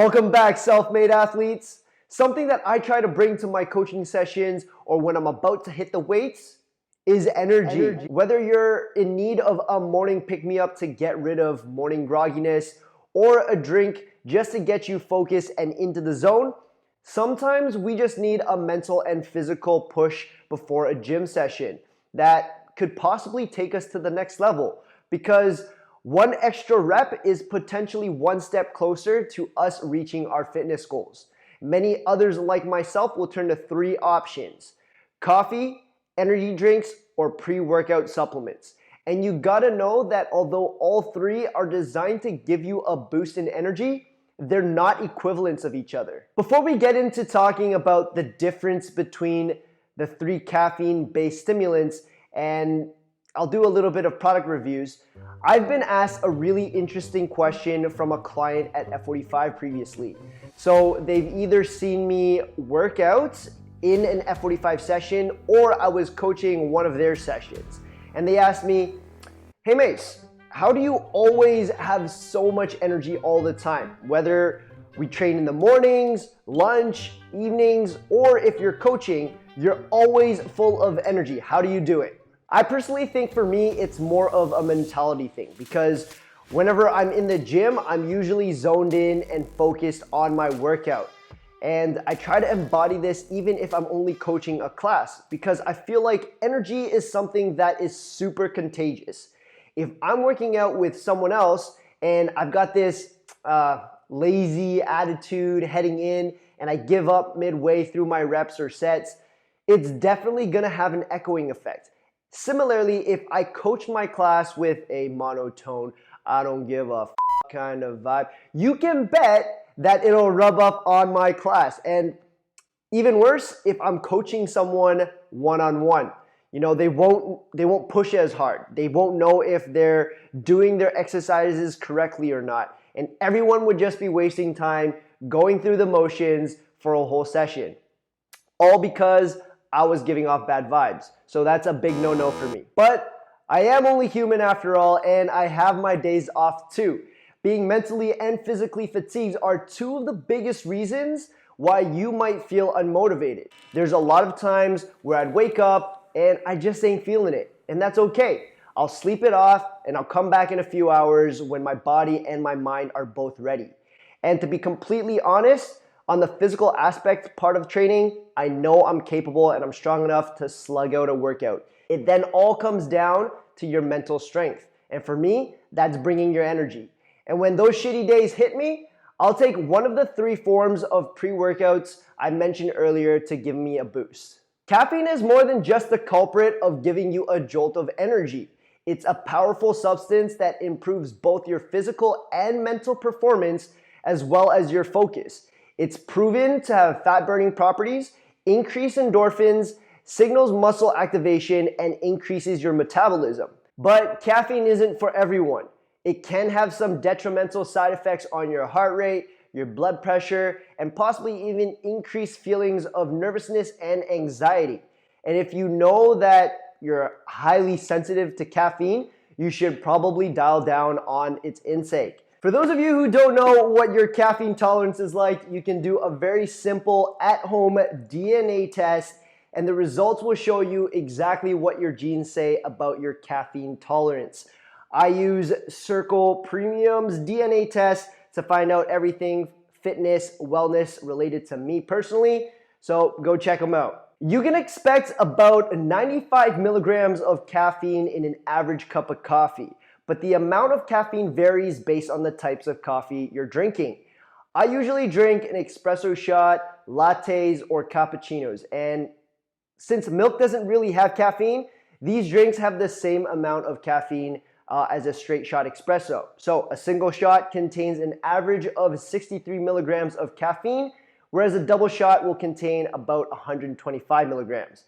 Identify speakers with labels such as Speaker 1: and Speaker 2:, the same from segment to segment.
Speaker 1: Welcome back, self-made athletes. Something that I try to bring to my coaching sessions or when I'm about to hit the weights is energy. Whether you're in need of a morning pick-me-up to get rid of morning grogginess or a drink just to get you focused and into the zone, sometimes we just need a mental and physical push before a gym session that could possibly take us to the next level, because one extra rep is potentially one step closer to us reaching our fitness goals. Many others like myself will turn to three options: coffee, energy drinks, or pre-workout supplements. And you gotta know that although all three are designed to give you a boost in energy, they're not equivalents of each other. Before we get into talking about the difference between the three caffeine-based stimulants, and I'll do a little bit of product reviews, I've been asked a really interesting question from a client at F45 previously. So they've either seen me work out in an F45 session or I was coaching one of their sessions. And they asked me, "Hey Mace, how do you always have so much energy all the time? Whether we train in the mornings, lunch, evenings, or if you're coaching, you're always full of energy. How do you do it?" I personally think for me, it's more of a mentality thing, because whenever I'm in the gym, I'm usually zoned in and focused on my workout. And I try to embody this even if I'm only coaching a class, because I feel like energy is something that is super contagious. If I'm working out with someone else and I've got this lazy attitude heading in and I give up midway through my reps or sets, it's definitely gonna have an echoing effect. Similarly, if I coach my class with a monotone, I don't give a kind of vibe, you can bet that it'll rub up on my class. And even worse, if I'm coaching someone one-on-one, they won't push as hard. They won't know if they're doing their exercises correctly or not. And everyone would just be wasting time going through the motions for a whole session. All because I was giving off bad vibes. So that's a big no-no for me. But I am only human after all, and I have my days off too. Being mentally and physically fatigued are two of the biggest reasons why you might feel unmotivated. There's a lot of times where I'd wake up and I just ain't feeling it, and that's okay. I'll sleep it off and I'll come back in a few hours when my body and my mind are both ready. And to be completely honest, on the physical aspect part of training, I know I'm capable and I'm strong enough to slug out a workout. It then all comes down to your mental strength. And for me, that's bringing your energy. And when those shitty days hit me, I'll take one of the three forms of pre-workouts I mentioned earlier to give me a boost. Caffeine is more than just the culprit of giving you a jolt of energy. It's a powerful substance that improves both your physical and mental performance as well as your focus. It's proven to have fat-burning properties, increase endorphins, signals muscle activation, and increases your metabolism. But caffeine isn't for everyone. It can have some detrimental side effects on your heart rate, your blood pressure, and possibly even increase feelings of nervousness and anxiety. And if you know that you're highly sensitive to caffeine, you should probably dial down on its intake. For those of you who don't know what your caffeine tolerance is like, you can do a very simple at-home DNA test, and the results will show you exactly what your genes say about your caffeine tolerance. I use Circle Premium's DNA test to find out everything fitness, wellness related to me personally, so go check them out. You can expect about 95 milligrams of caffeine in an average cup of coffee, but the amount of caffeine varies based on the types of coffee you're drinking. I usually drink an espresso shot, lattes, or cappuccinos, and since milk doesn't really have caffeine, these drinks have the same amount of caffeine as a straight shot espresso. So a single shot contains an average of 63 milligrams of caffeine, whereas a double shot will contain about 125 milligrams.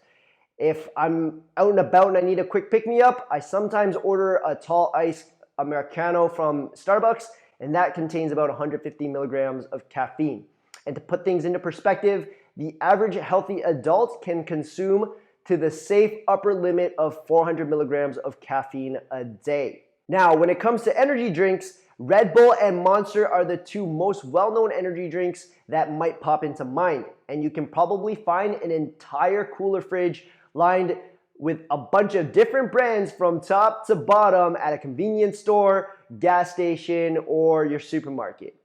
Speaker 1: If I'm out and about and I need a quick pick-me-up, I sometimes order a tall iced Americano from Starbucks, and that contains about 150 milligrams of caffeine. And to put things into perspective, the average healthy adult can consume to the safe upper limit of 400 milligrams of caffeine a day. Now, when it comes to energy drinks, Red Bull and Monster are the two most well-known energy drinks that might pop into mind, and you can probably find an entire cooler fridge lined with a bunch of different brands from top to bottom at a convenience store, gas station, or your supermarket.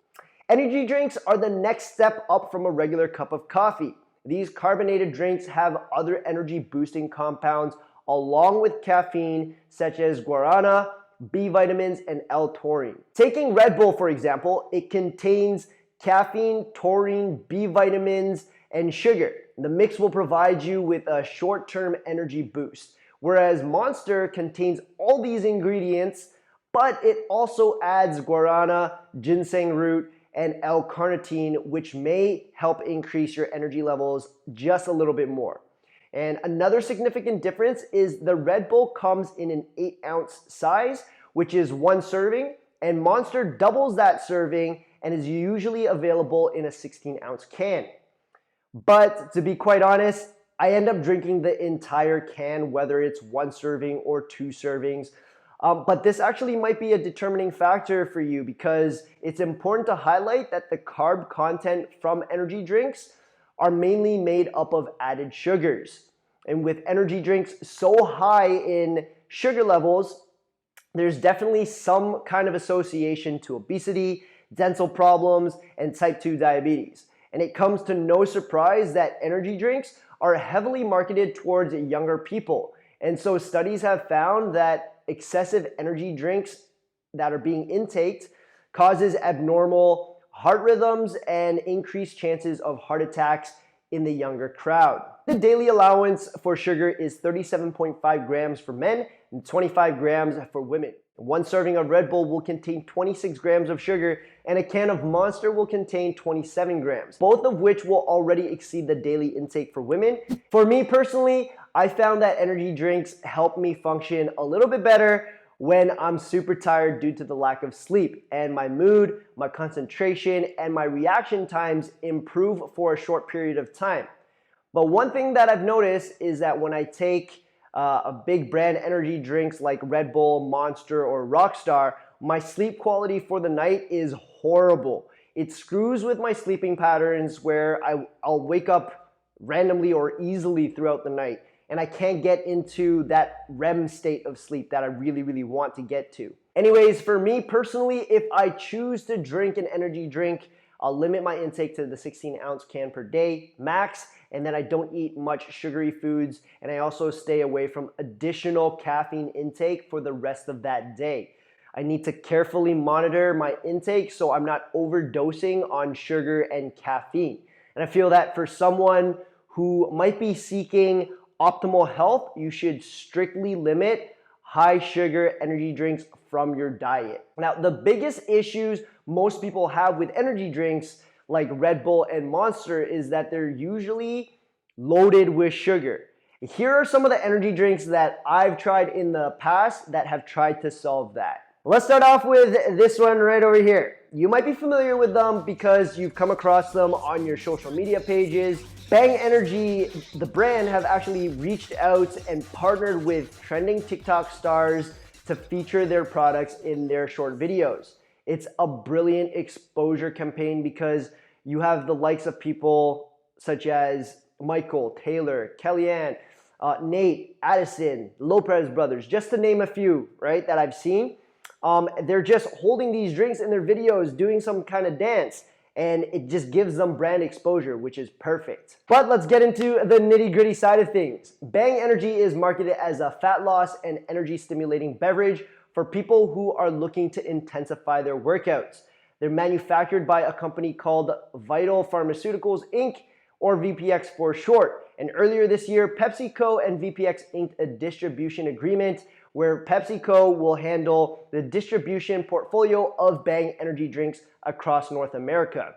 Speaker 1: Energy drinks are the next step up from a regular cup of coffee. These carbonated drinks have other energy boosting compounds along with caffeine, such as guarana, B vitamins, and L-taurine. Taking Red Bull, for example, it contains caffeine, taurine, B vitamins, and sugar. The mix will provide you with a short-term energy boost, whereas Monster contains all these ingredients, but it also adds guarana, ginseng root, and L-carnitine, which may help increase your energy levels just a little bit more. And another significant difference is the Red Bull comes in an 8-ounce size, which is one serving, and Monster doubles that serving and is usually available in a 16-ounce can. But to be quite honest, I end up drinking the entire can, whether it's one serving or two servings. But this actually might be a determining factor for you because it's important to highlight that the carb content from energy drinks are mainly made up of added sugars. And with energy drinks so high in sugar levels, there's definitely some kind of association to obesity, dental problems, and type 2 diabetes. And it comes to no surprise that energy drinks are heavily marketed towards younger people. And so studies have found that excessive energy drinks that are being intaked causes abnormal heart rhythms and increased chances of heart attacks in the younger crowd. The daily allowance for sugar is 37.5 grams for men and 25 grams for women. One serving of Red Bull will contain 26 grams of sugar, and a can of Monster will contain 27 grams, both of which will already exceed the daily intake for women. For me personally, I found that energy drinks help me function a little bit better when I'm super tired due to the lack of sleep, and my mood, my concentration, and my reaction times improve for a short period of time. But one thing that I've noticed is that when I take a big brand energy drinks like Red Bull, Monster, or Rockstar, my sleep quality for the night is horrible. It screws with my sleeping patterns where I'll wake up randomly or easily throughout the night, and I can't get into that REM state of sleep that I really, really want to get to. Anyways, for me personally, if I choose to drink an energy drink, I'll limit my intake to the 16-ounce can per day max, and then I don't eat much sugary foods, and I also stay away from additional caffeine intake for the rest of that day. I need to carefully monitor my intake so I'm not overdosing on sugar and caffeine. And I feel that for someone who might be seeking optimal health, you should strictly limit high sugar energy drinks from your diet. Now, the biggest issues most people have with energy drinks like Red Bull and Monster is that they're usually loaded with sugar. Here are some of the energy drinks that I've tried in the past that have tried to solve that. Let's start off with this one right over here. You might be familiar with them because you've come across them on your social media pages. Bang Energy, the brand, have actually reached out and partnered with trending TikTok stars to feature their products in their short videos. It's a brilliant exposure campaign because you have the likes of people such as Michael, Taylor, Kellyanne, Nate, Addison, Lopez brothers, just to name a few, right, that I've seen. They're just holding these drinks in their videos, doing some kind of dance, and it just gives them brand exposure, which is perfect. But let's get into the nitty-gritty side of things. Bang Energy is marketed as a fat loss and energy stimulating beverage for people who are looking to intensify their workouts. They're manufactured by a company called Vital Pharmaceuticals Inc., or VPX for short. And earlier this year, PepsiCo and VPX inked a distribution agreement where PepsiCo will handle the distribution portfolio of Bang Energy drinks across North America.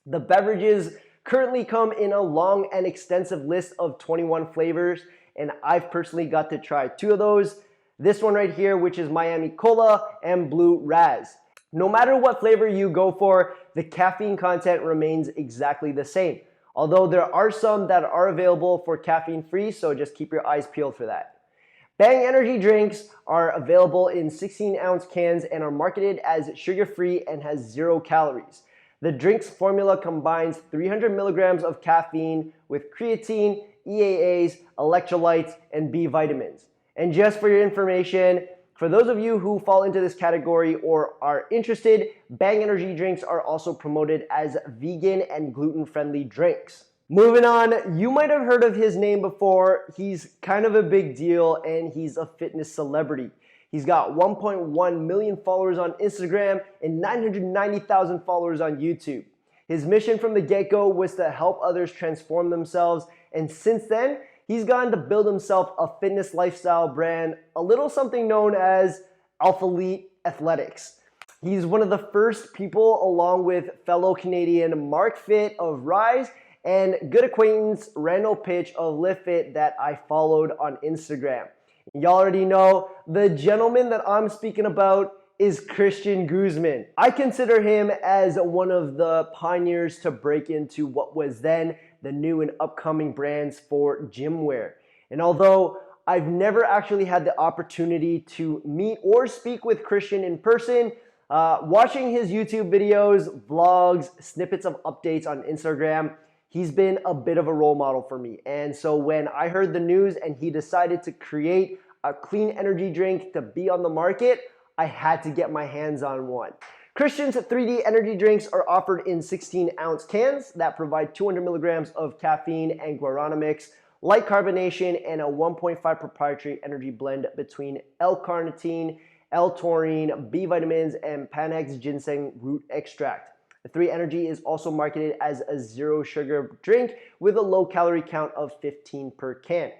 Speaker 1: The beverages currently come in a long and extensive list of 21 flavors, and I've personally got to try 2 of those. This one right here, which is Miami Cola and Blue Raz. No matter what flavor you go for, the caffeine content remains exactly the same. Although there are some that are available for caffeine free, so just keep your eyes peeled for that. Bang energy drinks are available in 16-ounce cans and are marketed as sugar-free and has 0 calories. The drink's formula combines 300 milligrams of caffeine with creatine, EAAs, electrolytes, and B vitamins. And just for your information, for those of you who fall into this category or are interested, Bang energy drinks are also promoted as vegan and gluten-friendly drinks. Moving on, you might have heard of his name before. He's kind of a big deal and he's a fitness celebrity. He's got 1.1 million followers on Instagram and 990,000 followers on YouTube. His mission from the get-go was to help others transform themselves, and since then, he's gone to build himself a fitness lifestyle brand, a little something known as Alphalete Athletics. He's one of the first people, along with fellow Canadian Mark Fit of Rise and good acquaintance Randall Pitch of Lift Fit, that I followed on Instagram. Y'all already know the gentleman that I'm speaking about is Christian Guzman. I consider him as one of the pioneers to break into what was then the new and upcoming brands for gym wear. And although I've never actually had the opportunity to meet or speak with Christian in person, watching his YouTube videos, vlogs, snippets of updates on Instagram, he's been a bit of a role model for me. And so when I heard the news and he decided to create a clean energy drink to be on the market, I had to get my hands on one. Christian's 3D energy drinks are offered in 16-ounce cans that provide 200 milligrams of caffeine and guarana mix, light carbonation, and a 1.5 proprietary energy blend between L-carnitine, L-taurine, B vitamins, and Panax ginseng root extract. The 3 Energy is also marketed as a 0 sugar drink with a low calorie count of 15 per can.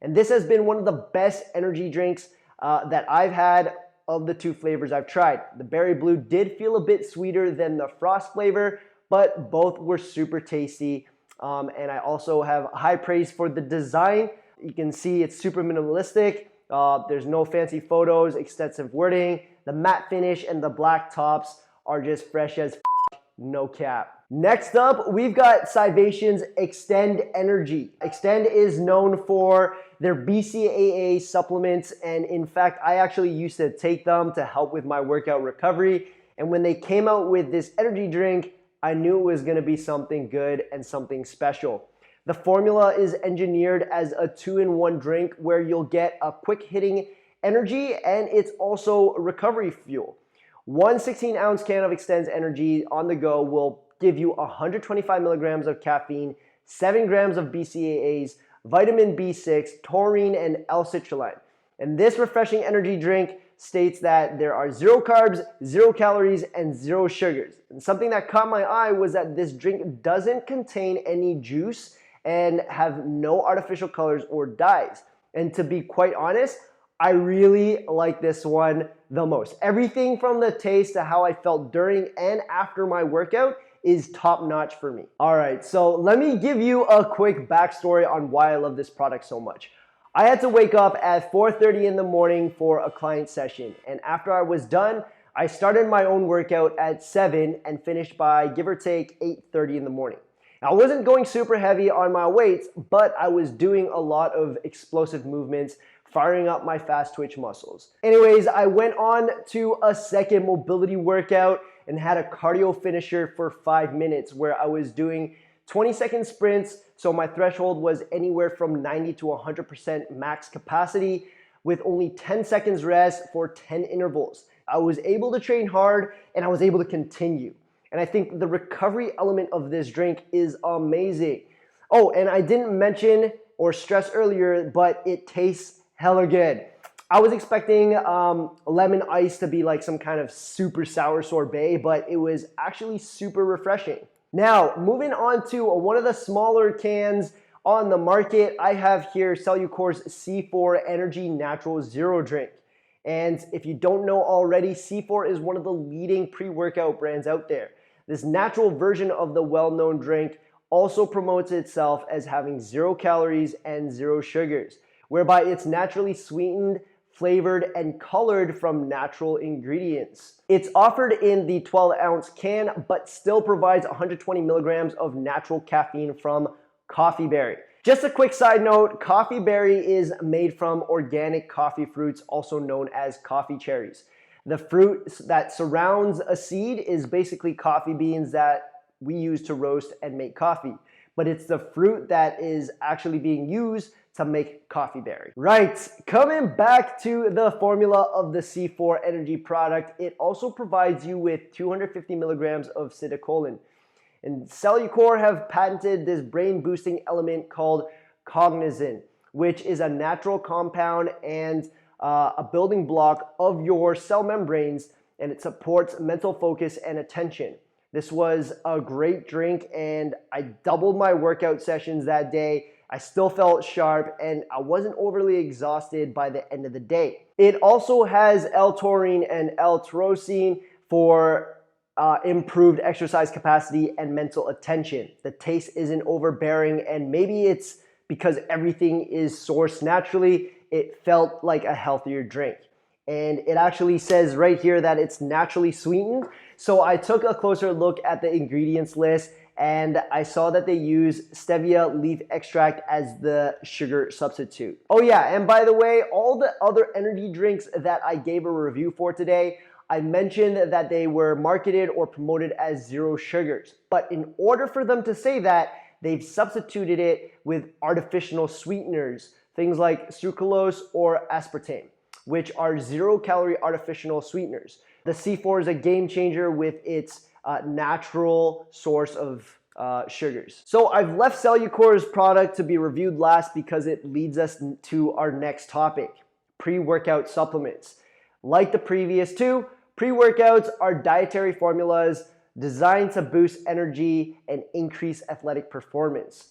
Speaker 1: And this has been one of the best energy drinks that I've had of the 2 flavors I've tried. The berry blue did feel a bit sweeter than the frost flavor, but both were super tasty. And I also have high praise for the design. You can see it's super minimalistic. There's no fancy photos, extensive wording. The matte finish and the black tops are just fresh as no cap. Next up, we've got Cyvation's Extend Energy. Extend is known for their BCAA supplements, and in fact, I actually used to take them to help with my workout recovery. And when they came out with this energy drink, I knew it was gonna be something good and something special. The formula is engineered as a 2-in-1 drink where you'll get a quick hitting energy and it's also recovery fuel. One 16-ounce can of Extend's Energy on the go will give you 125 milligrams of caffeine, 7 grams of BCAAs, vitamin B6, taurine, and L-citrulline. And this refreshing energy drink states that there are 0 carbs, 0 calories, and 0 sugars. And something that caught my eye was that this drink doesn't contain any juice and have no artificial colors or dyes. And to be quite honest, I really like this one the most. Everything from the taste to how I felt during and after my workout is top notch for me. All right, so let me give you a quick backstory on why I love this product so much. I had to wake up at 4:30 in the morning for a client session, and after I was done, I started my own workout at 7 and finished by give or take 8:30 in the morning. I wasn't going super heavy on my weights, but I was doing a lot of explosive movements, firing up my fast twitch muscles. Anyways, I went on to a second mobility workout and had a cardio finisher for 5 minutes where I was doing 20-second sprints, so my threshold was anywhere from 90 to 100% max capacity with only 10 seconds rest for 10 intervals. I was able to train hard and I was able to continue. And I think the recovery element of this drink is amazing. Oh, and I didn't mention or stress earlier, but it tastes hella good. I was expecting lemon ice to be like some kind of super sour sorbet, but it was actually super refreshing. Now, moving on to one of the smaller cans on the market, I have here Cellucor's C4 Energy Natural Zero Drink. And if you don't know already, C4 is one of the leading pre-workout brands out there. This natural version of the well-known drink also promotes itself as having 0 calories and 0 sugars, whereby it's naturally sweetened, flavored, and colored from natural ingredients. It's offered in the 12-ounce can, but still provides 120 milligrams of natural caffeine from coffee berry. Just a quick side note, coffee berry is made from organic coffee fruits, also known as coffee cherries. The fruit that surrounds a seed is basically coffee beans that we use to roast and make coffee. But it's the fruit that is actually being used to make coffee berry. Right, coming back to the formula of the C4 energy product, it also provides you with 250 milligrams of citicoline. And Cellucor have patented this brain boosting element called cognizin, which is a natural compound and a building block of your cell membranes, and it supports mental focus and attention. This was a great drink, and I doubled my workout sessions that day. I still felt sharp, and I wasn't overly exhausted by the end of the day. It also has L-taurine and L-tyrosine for improved exercise capacity and mental attention. The taste isn't overbearing, and maybe it's because everything is sourced naturally, it felt like a healthier drink. And it actually says right here that it's naturally sweetened. So I took a closer look at the ingredients list, and I saw that they use stevia leaf extract as the sugar substitute. Oh yeah, and by the way, all the other energy drinks that I gave a review for today, I mentioned that they were marketed or promoted as zero sugars. But in order for them to say that, they've substituted it with artificial sweeteners, things like sucralose or aspartame, which are zero-calorie artificial sweeteners. The C4 is a game changer with its natural source of sugars. So I've left Cellucor's product to be reviewed last because it leads us to our next topic, pre-workout supplements. Like the previous two, pre-workouts are dietary formulas designed to boost energy and increase athletic performance.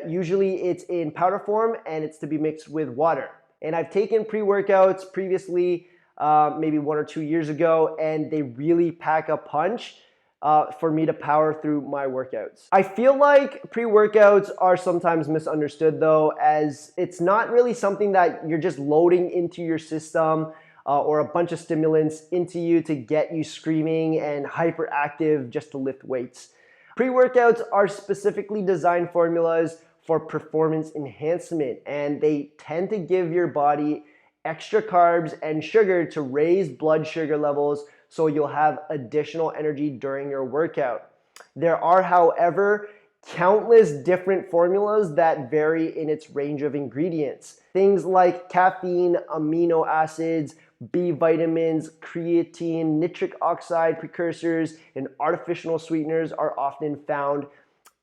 Speaker 1: Usually it's in powder form and it's to be mixed with water. And I've taken pre-workouts previously, maybe 1 or 2 years ago, and they really pack a punch for me to power through my workouts. I feel like pre-workouts are sometimes misunderstood though, as it's not really something that you're just loading into your system or a bunch of stimulants into you to get you screaming and hyperactive just to lift weights. Pre-workouts are specifically designed formulas for performance enhancement, and they tend to give your body extra carbs and sugar to raise blood sugar levels so you'll have additional energy during your workout. There are, however, countless different formulas that vary in its range of ingredients. Things like caffeine, amino acids, B vitamins, creatine, nitric oxide precursors, and artificial sweeteners are often found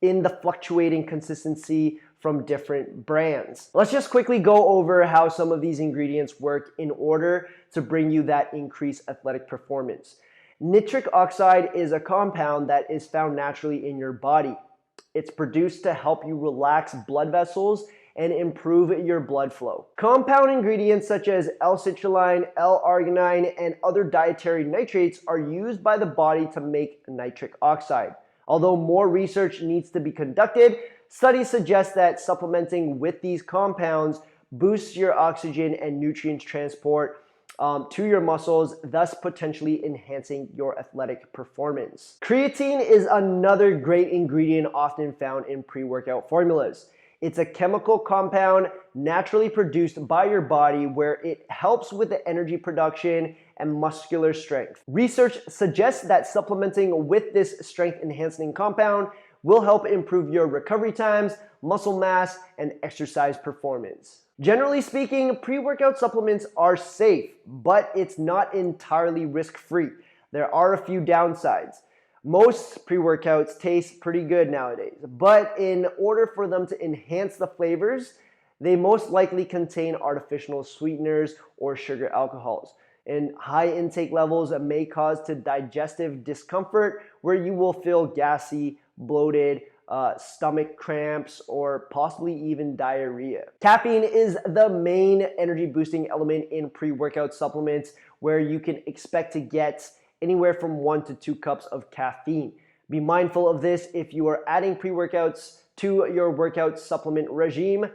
Speaker 1: in the fluctuating consistency from different brands. Let's just quickly go over how some of these ingredients work in order to bring you that increased athletic performance. Nitric oxide is a compound that is found naturally in your body. It's produced to help you relax blood vessels and improve your blood flow. Compound ingredients such as L-citrulline, L-arginine, and other dietary nitrates are used by the body to make nitric oxide. Although more research needs to be conducted, studies suggest that supplementing with these compounds boosts your oxygen and nutrients transport to your muscles, thus potentially enhancing your athletic performance. Creatine is another great ingredient often found in pre-workout formulas. It's a chemical compound naturally produced by your body where it helps with the energy production and muscular strength. Research suggests that supplementing with this strength enhancing compound will help improve your recovery times, muscle mass, and exercise performance. Generally speaking, pre-workout supplements are safe, but it's not entirely risk-free. There are a few downsides. Most pre-workouts taste pretty good nowadays, but in order for them to enhance the flavors, they most likely contain artificial sweeteners or sugar alcohols. And high intake levels may cause to digestive discomfort where you will feel gassy, bloated, stomach cramps, or possibly even diarrhea. Caffeine is the main energy boosting element in pre-workout supplements where you can expect to get anywhere from 1 to 2 cups of caffeine. Be mindful of this if you are adding pre-workouts to your workout supplement regime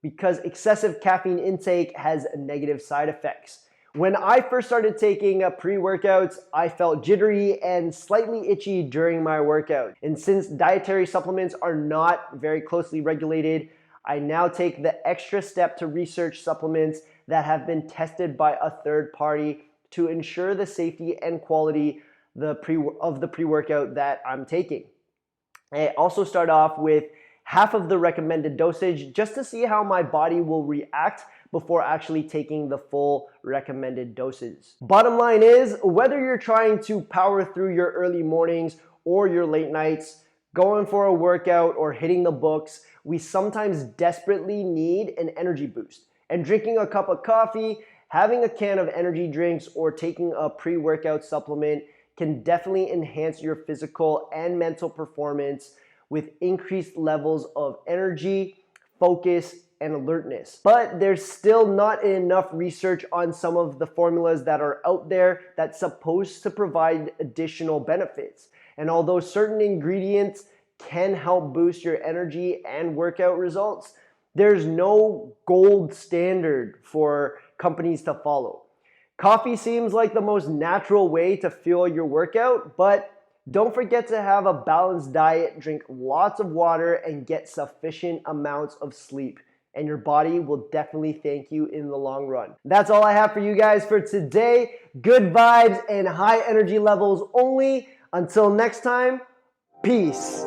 Speaker 1: because excessive caffeine intake has negative side effects. When I first started taking pre-workouts, I felt jittery and slightly itchy during my workout. And since dietary supplements are not very closely regulated, I now take the extra step to research supplements that have been tested by a third party to ensure the safety and quality of the pre-workout that I'm taking. I also start off with half of the recommended dosage just to see how my body will react before actually taking the full recommended doses. Bottom line is, whether you're trying to power through your early mornings or your late nights, going for a workout or hitting the books, we sometimes desperately need an energy boost. And drinking a cup of coffee, having a can of energy drinks, or taking a pre-workout supplement can definitely enhance your physical and mental performance with increased levels of energy, focus, and alertness. But there's still not enough research on some of the formulas that are out there that's supposed to provide additional benefits. And although certain ingredients can help boost your energy and workout results, there's no gold standard for companies to follow. Coffee seems like the most natural way to fuel your workout, but don't forget to have a balanced diet, drink lots of water, and get sufficient amounts of sleep. And your body will definitely thank you in the long run. That's all I have for you guys for today. Good vibes and high energy levels only. Until next time, peace.